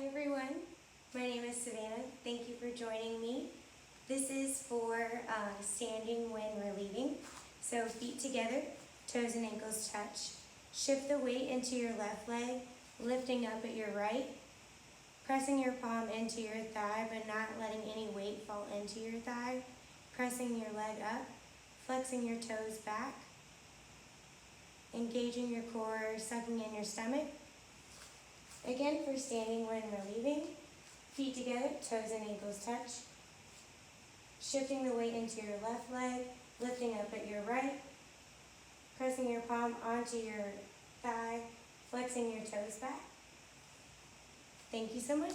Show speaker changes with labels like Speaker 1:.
Speaker 1: Hi everyone, my name is Savannah. Thank you for joining me. This is for standing when relieving. So feet together, toes and ankles touch. Shift the weight into your left leg, lifting up at your right. Pressing your palm into your thigh but not letting any weight fall into your thigh. Pressing your leg up, flexing your toes back. Engaging your core, sucking in your stomach. Again, for standing when relieving, feet together, toes and ankles touch. Shifting the weight into your left leg, lifting up at your right. Pressing your palm onto your thigh, flexing your toes back. Thank you so much.